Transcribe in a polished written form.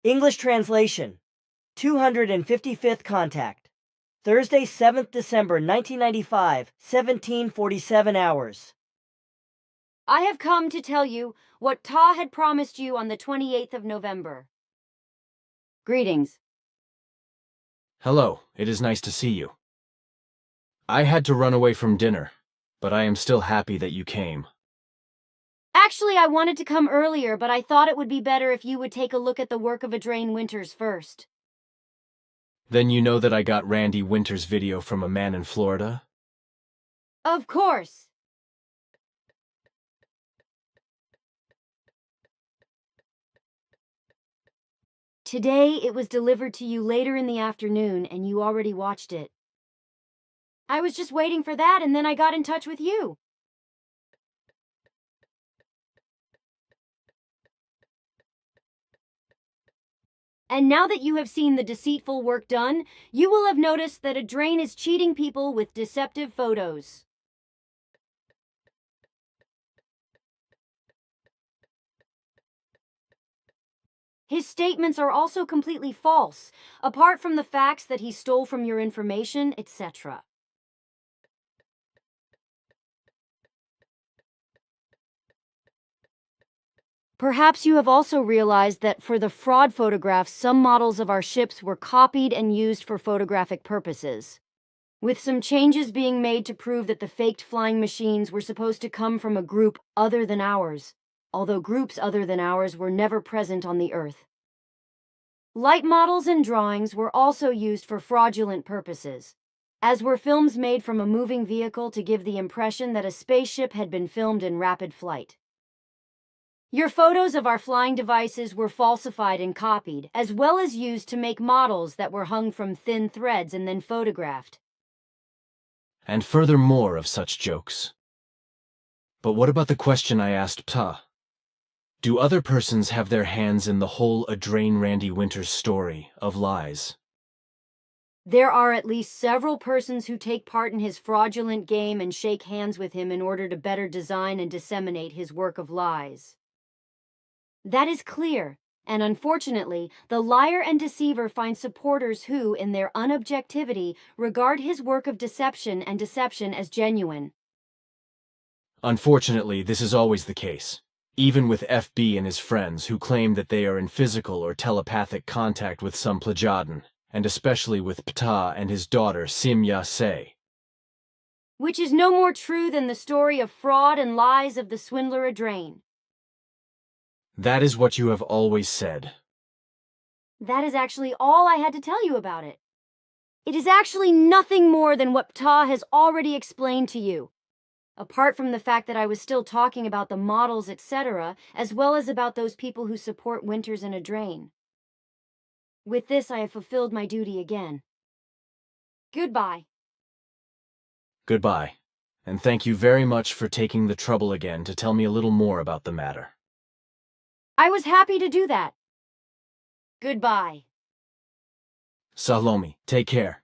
English translation. 255th contact. Thursday, 7th December 1995, 17:47 hours. I have come to tell you what Ta had promised you on the 28th of November. Greetings. Hello, it is nice to see you. I had to run away from dinner, but I am still happy that you came. Actually, I wanted to come earlier, but I thought it would be better if you would take a look at the work of Adrain Winters first. Then you know that I got Randy Winters' video from a man in Florida? Of course. Today, it was delivered to you later in the afternoon, and you already watched it. I was just waiting for that, and then I got in touch with you. And now that you have seen the deceitful work done, you will have noticed that Adrain is cheating people with deceptive photos. His statements are also completely false, apart from the facts that he stole from your information, etc. Perhaps you have also realized that for the fraud photographs, some models of our ships were copied and used for photographic purposes, with some changes being made to prove that the faked flying machines were supposed to come from a group other than ours, although groups other than ours were never present on the Earth. Light models and drawings were also used for fraudulent purposes, as were films made from a moving vehicle to give the impression that a spaceship had been filmed in rapid flight. Your photos of our flying devices were falsified and copied, as well as used to make models that were hung from thin threads and then photographed. And furthermore of such jokes. But what about the question I asked Ta? Do other persons have their hands in the whole Adrain Randy Winters story of lies? There are at least several persons who take part in his fraudulent game and shake hands with him in order to better design and disseminate his work of lies. That is clear, and unfortunately, the liar and deceiver find supporters who, in their unobjectivity, regard his work of deception and deception as genuine. Unfortunately, this is always the case, even with FB and his friends who claim that they are in physical or telepathic contact with some Plejadin, and especially with Ptah and his daughter Simya Se. Which is no more true than the story of fraud and lies of the swindler Adrain. That is what you have always said. That is actually all I had to tell you about it. It is actually nothing more than what Ptah has already explained to you, apart from the fact that I was still talking about the models, etc., as well as about those people who support Winters and Adrain. With this, I have fulfilled my duty again. Goodbye. Goodbye, and thank you very much for taking the trouble again to tell me a little more about the matter. I was happy to do that. Goodbye. Salomi, take care.